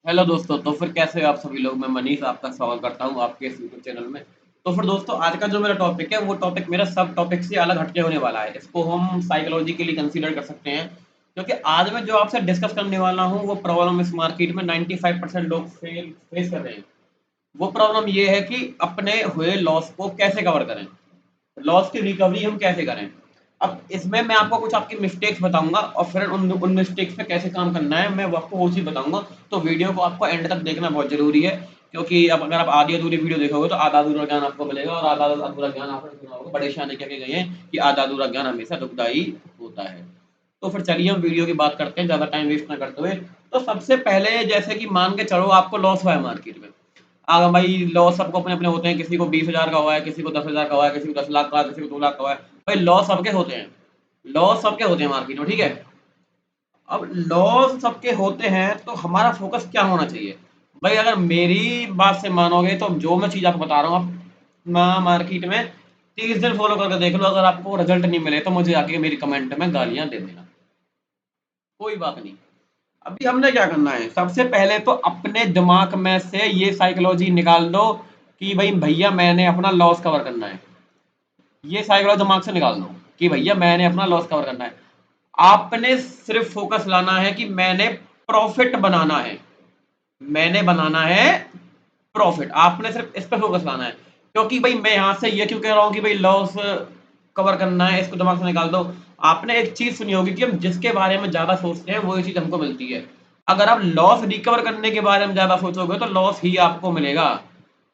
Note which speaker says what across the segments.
Speaker 1: Hello दोस्तों, तो फिर कैसे हो आप सभी लोग। मैं मनीष आपका स्वागत करता हूँ आपके इस यूट्यूब चैनल में। तो फिर दोस्तों, आज का जो मेरा टॉपिक है वो टॉपिक मेरा सब टॉपिक से अलग हटके होने वाला है। इसको हम साइकोलॉजिकली कंसीडर कर सकते हैं, क्योंकि आज मैं जो आपसे डिस्कस करने वाला हूँ वो प्रॉब्लम इस मार्केट में 95% लोग फेस कर रहे हैं। वो प्रॉब्लम ये है कि अपने हुए लॉस को कैसे कवर करें, लॉस की रिकवरी हम कैसे करें। अब इसमें मैं आपको कुछ आपकी मिस्टेक्स बताऊंगा और फिर उन मिस्टेक्स पे कैसे काम करना है मैं वो आपको वो चीज़ बताऊंगा। तो वीडियो को आपको एंड तक देखना बहुत जरूरी है, क्योंकि अब अगर आप आधी अधूरी वीडियो देखोगे तो आधा अधूरा ज्ञान आपको मिलेगा, और आधा अधूरा ज्ञान आपने सुना होगा, बड़े शान कह के गए हैं कि आधा अधूरा ज्ञान हमेशा दुखदाई होता है। तो फिर चलिए हम वीडियो की बात करते हैं ज़्यादा टाइम वेस्ट ना करते हुए। तो सबसे पहले जैसे कि मान के चलो आपको लॉस हुआ है मार्केट में। भाई लॉस सबको अपने अपने होते हैं, किसी को 20,000 का हुआ है, किसी को 10,000 का हुआ है, किसी को 10 लाख का, किसी को 2 लाख का हुआ है। भाई लॉस सबके होते हैं, लॉस सबके होते हैं मार्केट में, ठीक है। अब लॉस सबके होते हैं तो हमारा फोकस क्या होना चाहिए। भाई अगर मेरी बात से मानोगे तो जो मैं चीज़ आपको बता रहा हूँ, आप मार्केट में 30 दिन फॉलो करके देख लो, अगर आपको रिजल्ट नहीं मिले तो मुझे आके मेरी कमेंट में गालियां दे देना, कोई बात नहीं। अभी हमने क्या करना है, सबसे पहले तो अपने दिमाग में से ये साइकोलॉजी निकाल दो कि भाई भैया मैंने अपना लॉस कवर करना है। ये साइकोलॉजी दिमाग से निकाल दो कि भैया मैंने अपना लॉस कवर करना है। आपने सिर्फ फोकस लाना है कि मैंने प्रॉफिट बनाना है, मैंने बनाना है प्रॉफिट। आपने सिर्फ इस पर फोकस लाना है, क्योंकि भाई मैं यहां से ये क्यों कह रहा हूँ कि भाई लॉस कवर करना है, इसको दिमाग से निकाल दो। आपने एक चीज सुनी होगी कि हम जिसके बारे में ज्यादा सोचते हैं वही चीज हमको मिलती है। अगर आप लॉस रिकवर करने के बारे में ज्यादा सोचोगे तो लॉस ही आपको मिलेगा।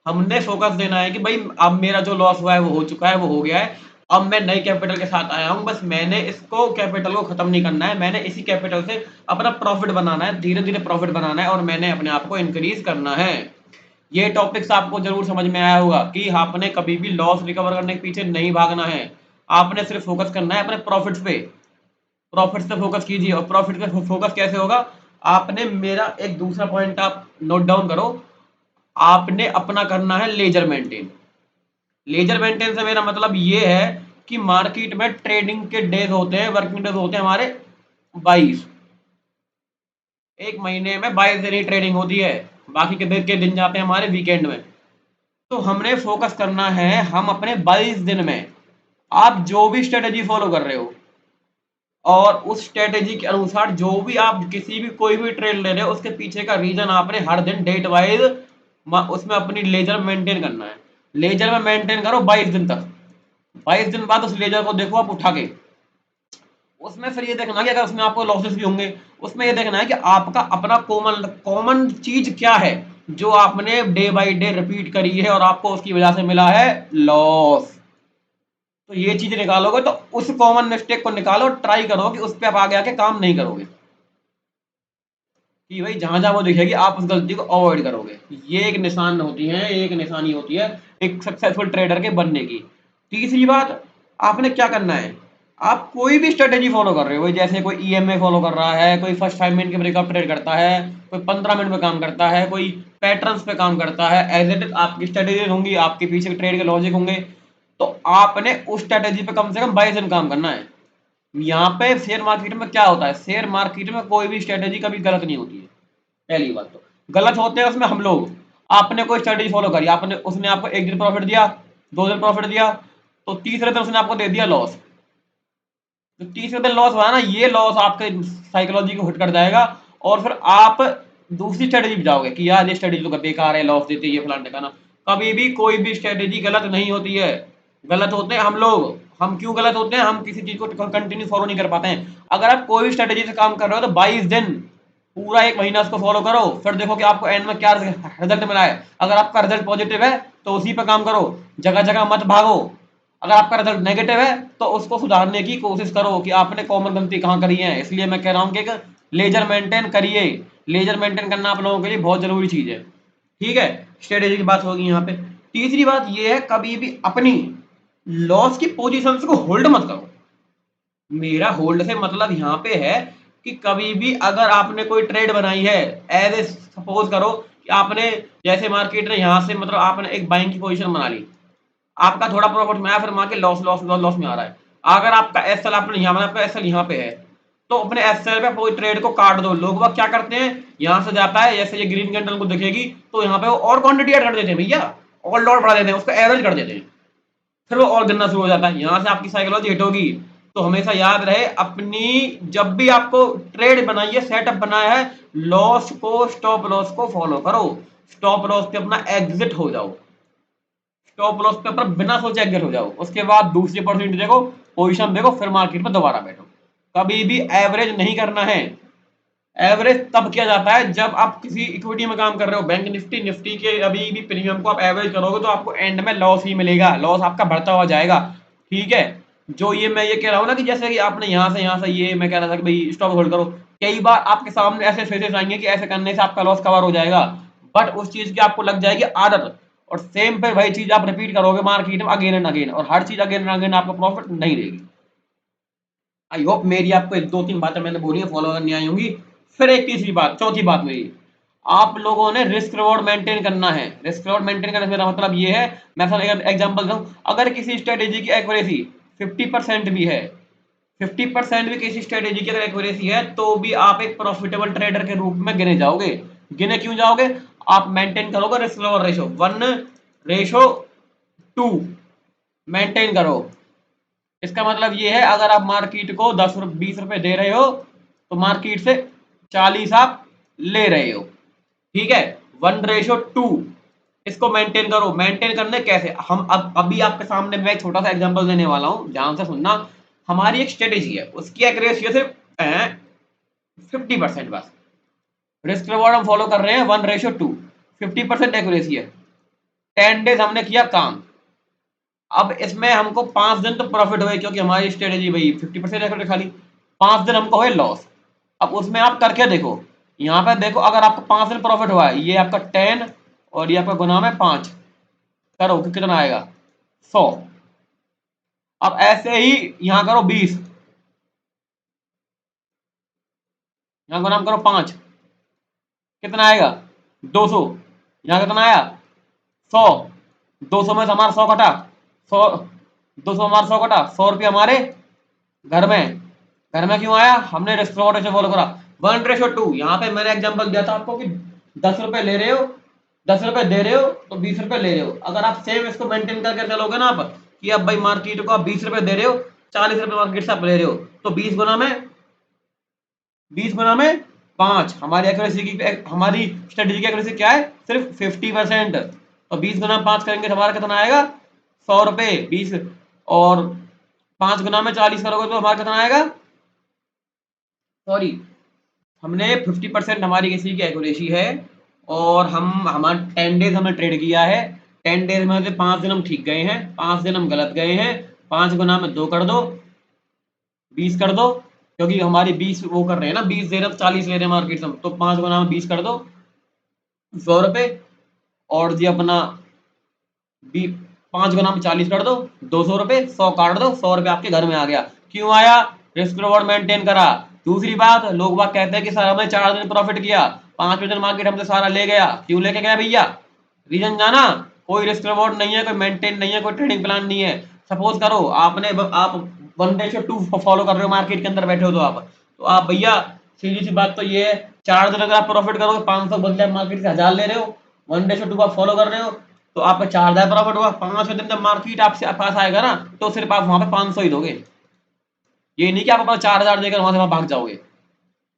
Speaker 1: हमने फोकस देना है कि भाई अब मेरा जो लॉस हुआ है वो हो चुका है, वो हो गया है। अब मैं नई कैपिटल के साथ आया हूं, बस मैंने इसको कैपिटल को खत्म नहीं करना है, मैंने इसी कैपिटल से अपना प्रॉफिट बनाना है, धीरे धीरे प्रॉफिट बनाना है, और मैंने अपने आप को इंक्रीज करना है। ये टॉपिक्स आपको जरूर समझ में आया होगा कि आपने कभी भी लॉस रिकवर करने के पीछे नहीं भागना है। आपने सिर्फ फोकस करना है अपने प्रॉफिट्स पे। प्रॉफिट्स पे फोकस कीजिए। और प्रॉफिट पे फोकस कैसे होगा, आपने मेरा एक दूसरा पॉइंट आप नोट डाउन करो। आपने अपना करना है लेजर मेंटेन। लेजर मेंटेन से मेरा मतलब ये है कि मार्केट में ट्रेडिंग के डेज होते हैं, वर्किंग डेज होते हैं हमारे 22। एक महीने में 22 दिन ही ट्रेडिंग होती है, बाकी के दिन जाते हैं हमारे वीकेंड में। तो हमने फोकस करना है हम अपने 22 दिन में आप जो भी स्ट्रेटेजी फॉलो कर रहे हो, और उस स्ट्रेटेजी के अनुसार जो भी आप किसी भी कोई भी ट्रेड ले रहे हो उसके पीछे का रीजन आपने हर दिन डेट वाइज उसमें अपनी लेजर मेंटेन करना है। लेजर में मेंटेन करो 22 दिन तक। 22 दिन बाद उस लेजर को देखो आप उठा के, उसमें फिर ये देखना कि अगर उसमें आपको लॉसेस भी होंगे, उसमें ये देखना है कि आपका अपना कॉमन कॉमन चीज क्या है जो आपने डे बाय डे रिपीट करी है और आपको उसकी वजह से मिला है लॉस। तो ये चीज निकालोगे तो उस कॉमन मिस्टेक को निकालो, ट्राई करो कि उस पर आप आगे आके काम नहीं करोगे, कि भाई जहां जहां वो दिखेगी आप उस गलती को अवॉइड करोगे। ये एक निशान होती है, एक निशानी होती है एक सक्सेसफुल ट्रेडर के बनने की। तीसरी बात, आपने क्या करना है, आप कोई भी स्ट्रेटेजी फॉलो कर रहे हो, जैसे कोई ईएमए फॉलो कर रहा है, कोई फर्स्ट 5 मिनट के ब्रेकअप ट्रेड करता है, कोई 15 मिनट में काम करता है, कोई पैटर्न्स पे काम करता है, एज इट इज आपकी स्ट्रेटेजी होंगी, आपके पीछे ट्रेड के लॉजिक होंगे। तो आपने उस स्ट्रेटेजी पे कम से कम 22 दिन काम करना है। यहाँ पे शेयर मार्केट में क्या होता है, शेयर मार्केट में कोई भी स्ट्रेटेजी कभी गलत नहीं होती है। पहली बात तो गलत होते हैं उसमें हम लोग। आपने कोई स्ट्रेटेजी फॉलो करी, आपने उसने आपको एक दिन प्रॉफिट दिया, 2 दिन प्रॉफिट दिया, तो तीसरे दिन उसने आपको दे दिया लॉस। जो तीसरे दिन लॉस हुआ ना, ये लॉस आपके साइकोलॉजी को हिट कर जाएगा, और फिर आप दूसरी स्ट्रेटेजी पे जाओगे कि यार ये स्ट्रेटेजी तो बेकार है, लॉस देती है, ये फलाने का ना। कभी भी कोई भी स्ट्रेटेजी गलत नहीं होती है। गलत होते हैं हम लोग। हम क्यों गलत होते हैं, हम किसी चीज को कंटिन्यू फॉलो नहीं कर पाते हैं। अगर आप कोई भी स्ट्रेटेजी से काम कर रहे हो तो 22 दिन, पूरा एक महीना उसको फॉलो करो, फिर देखो कि आपको एंड में क्या रिजल्ट मिला है। अगर आपका रिजल्ट पॉजिटिव है तो उसी पे काम करो, जगह जगह मत भागो। अगर आपका रिजल्ट नेगेटिव है तो उसको सुधारने की कोशिश करो कि आपने कॉमन गलती कहाँ करी है। इसलिए मैं कह रहा हूँ कि एक लेजर मेंटेन करिए। लेजर मेंटेन करना आप लोगों के लिए बहुत जरूरी चीज है, ठीक है। स्ट्रेटेजी की बात होगी यहाँ पे। तीसरी बात ये है, कभी भी अपनी लॉस की पोजीशंस को होल्ड मत करो। मेरा होल्ड से मतलब यहाँ पे है कि कभी भी अगर आपने कोई ट्रेड बनाई है, एज ए सपोज करो कि आपने, जैसे मार्केट ने यहाँ से मतलब आपने एक बाइंग की पोजीशन बना ली, आपका थोड़ा प्रॉफिट में आया, फिर मान के लॉस लॉस लॉस लॉस में आ रहा है। अगर आपका एसएल आपने यहाँ, आपका एसएल यहाँ पे है, तो अपने एफसीआई पे पूरी ट्रेड को काट दो। लोग वह क्या करते हैं, यहाँ से जाता है, जैसे ये ग्रीन कैंडल को दिखेगी तो यहाँ पे वो और क्वांटिटी ऐड कर देते हैं भैया, और लॉट बढ़ा देते हैं, उसको एवरेज कर देते हैं, फिर वो और गिनना शुरू हो जाता है। यहाँ से आपकी साइकोलॉजी हिट होगी। तो हमेशा याद रहे, अपनी जब भी आपको ट्रेड बनाइए, सेटअप बनाया है, लॉस को, स्टॉप लॉस को फॉलो करो। स्टॉप लॉस पे अपना एग्जिट हो जाओ, स्टॉप लॉस पे अपना बिना सोचे एग्जिट हो जाओ। उसके बाद दूसरी अपॉर्चुनिटी देखो, पोजीशन देखो, फिर मार्केट में दोबारा बैठो। कभी भी एवरेज नहीं करना है। एवरेज तब किया जाता है जब आप किसी इक्विटी में काम कर रहे हो, बैंक निफ्टी, निफ्टी के अभी भी प्रीमियम को आप एवरेज करोगे तो आपको एंड में लॉस ही मिलेगा, लॉस आपका बढ़ता हुआ जाएगा। ठीक है, जो ये मैं ये कह रहा हूँ ना कि जैसे कि आपने यहाँ से ये मैं कह रहा था कि भाई स्टॉप होल्ड करो, कई बार आपके सामने ऐसे फेजेस आएंगे कि ऐसे करने से आपका लॉस कवर हो जाएगा, बट उस चीज की आपको लग जाएगी आदत, और सेम फिर वही चीज आप रिपीट करोगे मार्केट में अगेन एंड अगेन, और हर चीज अगेन एंड अगेन आपको प्रॉफिट नहीं देगी। आई होप मेरी आपको एक दो तीन बातें मैंने बोली है फॉलो करनी आई होंगी। फिर एक तीसरी बात, चौथी बात मेरी, आप लोगों ने रिस्क रिवॉर्ड मेंटेन करना है। रिस्क रिवॉर्ड मेंटेन करने से मेरा मतलब ये है, मैं एग्जांपल दूं, अगर किसी स्ट्रेटेजी की एक्यूरेसी 50% भी है, 50% भी किसी स्ट्रेटेजी की अगर एक्यूरेसी है, तो भी आप एक प्रॉफिटेबल ट्रेडर के रूप में गिने जाओगे। गिने क्यों जाओगे, आप मेंटेन करोगे रिस्क रिवॉर्ड रेशो 1:2 मेंटेन करो। इसका मतलब ये है, अगर आप मार्केट को 10-20 रुपए दे रहे हो तो मार्केट से 40 आप ले रहे हो। ठीक है, 1:2 इसको मेंटेन करो। मेंटेन करने कैसे, हम अब अभी आपके सामने मैं एक छोटा सा एग्जांपल देने वाला हूं, ध्यान से सुनना। हमारी एक स्ट्रेटेजी है, उसकी एक्यूरेसी है सिर्फ 50% बस। रिस्क रिवॉर्ड हम फॉलो कर रहे हैं 1:2, 50% एक्यूरेसी है। 10 डेज हमने किया काम। अब इसमें हमको 5 दिन तो प्रॉफिट हुए, क्योंकि हमारी स्ट्रेटेजी भाई 50% एक्यूरेट खाली, 5 दिन हमको हुए लॉस। अब उसमें आप करके देखो, यहाँ पे देखो, अगर आपको 5 दिन प्रॉफिट हुआ है, ये आपका 10 और ये आपका गुना में 5 करो कि कितना आएगा 100। अब ऐसे ही यहाँ करो 20, यहाँ गुना करो 5, कितना आएगा 200। यहाँ कितना आया 100, 200 में से हमारा 100 कटा, 100, 200 हमारा 100 कटा, 100 रुपये हमारे घर में। घर में क्यों आया, हमने रिस्क रिवॉर्ड रेशो फॉलो करा 1:2। यहाँ पे मैंने एग्जांपल दिया था आपको कि 10 रुपए ले रहे हो, 10 रुपए दे रहे हो तो 20 रुपए ले रहे हो। अगर आप सेम इसको मेंटेन करके चलोगे ना आप, कि अब भाई मार्केट को आप 20 रुपए दे रहे हो, 40 रुपए मार्केट से आप ले रहे हो, तो 20 गुना में 5। हमारी एक्यूरेसी की, हमारी स्ट्रेटेजी की एक्यूरेसी क्या है, सिर्फ 50%। तो 20 गुना 5 करेंगे तो हमारा कितना आएगा 100 रुपए 20, और 5 गुना में 40 करोगे तो हमारा कितना आएगा, सॉरी, हमने 50% हमारी किसी की एक्यूरेसी है, और हम हमारा 10 डेज हमने ट्रेड किया है। 10 डेज में से 5 दिन हम ठीक गए हैं, 5 दिन हम गलत गए हैं। 5 गुना में 2 कर दो, 20 कर दो, क्योंकि हमारी 20 वो कर रहे हैं ना, 20 दे रहे हैं तो 40 ले रहे हैं मार्केट से, तो 5 गुना में 20 कर दो 100 रुपए, और जी अपना 5 गुना में 40 कर दो 200 रुपए, 100 काट दो, 100 रुपए आपके घर में आ गया। क्यों आया, रिस्क रिवॉर्ड मेंटेन करा। दूसरी बात, लोग बात कहते हैं कि सर हमने 4 दिन प्रॉफिट किया, 5वें दिन मार्केट हमसे सारा ले गया। क्यों लेके गया भैया, रीजन जाना, कोई रिस्क रिवॉर्ड नहीं है, कोई मेंटेन नहीं है, कोई ट्रेडिंग प्लान नहीं है। सपोज करो आप 1:2 फॉलो कर रहे हो, मार्केट के अंदर बैठे हो, तो आप भैया सीधी सी बात तो ये है, 4 दिन अगर आप प्रॉफिट करोगे, 500 बदले मार्केट से 1000 ले रहे हो, 1:2 आप फॉलो कर रहे हो, तो आपका 4000 प्रॉफिट हुआ। 5वें दिन जब मार्केट आपसे पास आएगा ना, तो सिर्फ आप वहां पे 500 ही दोगे। ये नहीं कि आप अपना 4000 देकर वहां से वहां भाग जाओगे।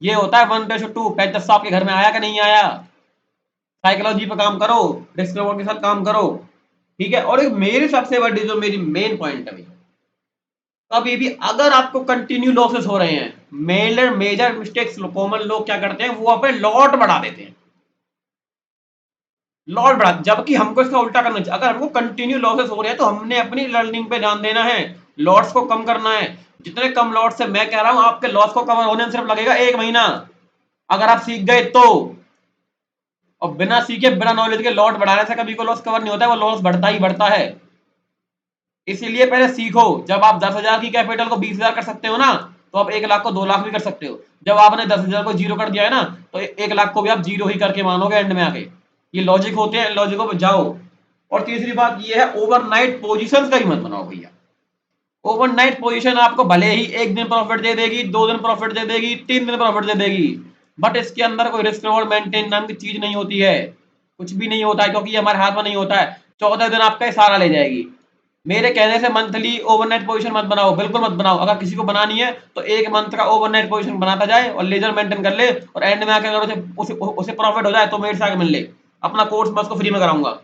Speaker 1: ये होता है 1:2। 3500 आपके घर में आया कि नहीं आया। साइकोलॉजी पे काम करो, रिस्क रिवॉर्ड के साथ काम करो। ठीक है, और एक मेरी सबसे बड़ी जो मेरी मेन पॉइंट है, कभी भी अगर आपको कंटिन्यू लॉसेस हो रहे हैं, मेजर मेजर मिस्टेक्स कॉमन लोग क्या करते हैं, वो अपने लॉट बढ़ा देते हैं, लॉट बढ़ा, जबकि हमको इसका उल्टा करना चाहिए। अगर हमको कंटिन्यू लॉसेस हो रहे हैं तो हमने अपनी लर्निंग पे ध्यान देना है, लॉट्स को कम करना है। जितने कम लॉट्स से, मैं कह रहा हूं आपके लॉस को कवर होने में सिर्फ लगेगा 1 महीना, अगर आप सीख गए तो। और बिना सीखे, बिना नॉलेज के लॉट बढ़ाने से कभी को लॉस कवर नहीं होता है, वो लॉस बढ़ता ही बढ़ता है। इसीलिए पहले सीखो। जब आप 10,000 की कैपिटल को 20,000 कर सकते हो ना, तो आप 1 लाख को 2 लाख भी कर सकते हो। जब आपने 10,000 को जीरो कर दिया है ना, तो 1 लाख को भी आप जीरो ही करके मानोगे एंड में आके। ये लॉजिक होते हैं, लॉजिकों पे जाओ। और तीसरी बात ये है, ओवरनाइट पोजीशंस का ही मत बनाओ भैया। ओवरनाइट पोजीशन आपको भले ही 1 दिन प्रॉफिट दे देगी, 2 दिन प्रॉफिट दे देगी, 3 दिन प्रॉफिट दे देगी, बट इसके अंदर कोई रिस्क रिवॉर्ड मेंटेन नाम की चीज नहीं होती है। कुछ भी नहीं होता है, क्योंकि ये हमारे हाथ में नहीं होता है। 14 दिन आपका ये सारा ले जाएगी। मेरे कहने से मंथली ओवरनाइट पोजीशन मत बनाओ, बिल्कुल मत बनाओ। अगर किसी को बनानी है तो 1 मंथ का ओवरनाइट पोजीशन बनाता जाए और लेजर मेंटेन कर ले, और एंड में आके अगर उसे प्रॉफिट हो जाए तो मेरे से आके मिल ले। अपना कोर्स मैं उसको फ्री में कराऊंगा।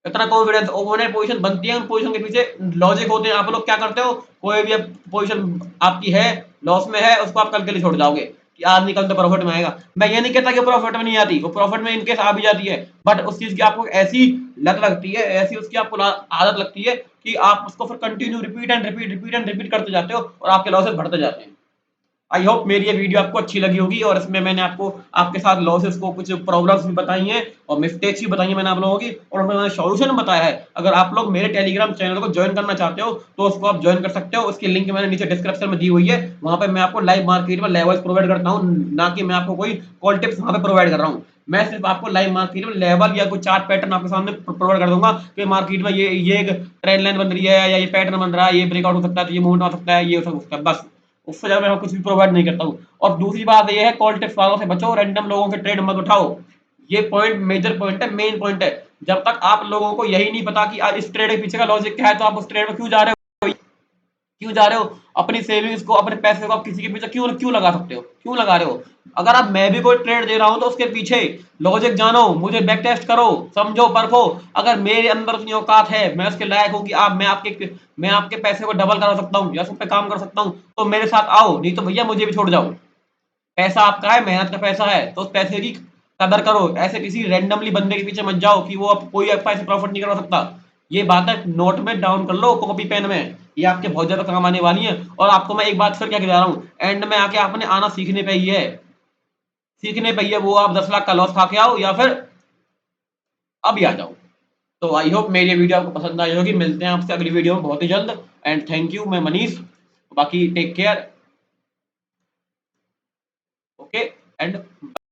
Speaker 1: इतना कॉन्फिडेंस। ओवरनाइट पोजीशन बनती है, उन पोजीशन के पीछे लॉजिक होते हैं। आप लोग क्या करते हो, कोई भी पोजीशन आपकी है, लॉस में है, उसको आप कल के लिए छोड़ जाओगे कि आज नहीं कल तो प्रॉफिट में आएगा। मैं ये नहीं कहता कि प्रॉफिट में नहीं आती, वो प्रॉफिट में इनकेस आ भी जाती है, बट उस चीज की आपको ऐसी लत लगती है, ऐसी उसकी आपको आदत लगती है कि आप उसको फिर continue repeat and repeat repeat and repeat करते जाते हो और आपके लॉसेस बढ़ते जाते हैं। आई होप मेरी ये वीडियो आपको अच्छी लगी होगी, और इसमें मैंने आपको आपके साथ लॉसेस को कुछ प्रॉब्लम्स भी बताई हैं और मिस्टेक्स भी बताई हैं मैंने आप लोगों की, और मैंने सॉल्यूशन बताया है। अगर आप लोग मेरे टेलीग्राम चैनल को ज्वाइन करना चाहते हो तो उसको आप ज्वाइन कर सकते हो। उसकी लिंक मैंने नीचे डिस्क्रिप्शन में दी हुई है। वहां पे मैं आपको लाइव मार्केट में लेवल्स प्रोवाइड करता हूँ, ना कि मैं आपको कोई कॉल टिप्स वहां पे प्रोवाइड कर रहा हूँ। मैं सिर्फ आपको लाइव मार्केट में लेवल या कोई चार्ट पैटर्न आपके सामने प्रोवाइड कर दूंगा कि मार्केट में ये एक ट्रेंड लाइन बन रही है, या ये पैटर्न बन रहा है, ये ब्रेकआउट हो सकता है, तो ये मूवमेंट हो सकता है, ये हो सकता है, बस। उससे ज्यादा मैं कुछ भी प्रोवाइड नहीं करता हूँ। और दूसरी बात ये है, कॉल टिप्स वालों से बचो, रैंडम लोगों के ट्रेड मत उठाओ। ये पॉइंट मेजर पॉइंट है, मेन पॉइंट है। जब तक आप लोगों को यही नहीं पता कि आज इस ट्रेड के पीछे का लॉजिक क्या है, तो आप उस ट्रेड में क्यों जा रहे हो? क्यों जा रहे हो? अपनी सेविंग्स को, अपने पैसे को आप किसी के पीछे क्यों क्यों लगा सकते हो, क्यों लगा रहे हो? अगर आप मैं भी कोई ट्रेड दे रहा हूं तो उसके पीछे लॉजिक जानो, मुझे बैक टेस्ट करो, समझो, परखो। अगर मेरे अंदर उतनी औकात है, मैं उसके लायक हूं कि आप मैं आपके पैसे को डबल करा सकता हूं या उस पर काम कर सकता हूं, तो मेरे साथ आओ, नहीं तो भैया मुझे भी छोड़ जाओ। पैसा आपका है, मेहनत का पैसा है, तो उस पैसे की कदर करो। ऐसे किसी रैंडमली बंदे के पीछे मत जाओ कि वो कोई आपका ऐसे प्रॉफिट नहीं करवा सकता। ये बात है, नोट में डाउन कर लो कॉपी पेन में, ये आपके बहुत ज्यादा काम आने वाली है। और आपको मैं एक बात फिर क्या कह रहा हूँ, एंड में आके आपने आना सीखने पे ही है। सीखने पे ही है, वो आप 10 लाख का लॉस खा के आओ या फिर अभी आ जाओ। तो आई होप मेरी वीडियो आपको पसंद आई होगी। मिलते हैं आपसे अगली वीडियो में बहुत ही जल्द। एंड थैंक यू, मैं मनीष। बाकी टेक केयर। ओके। एंड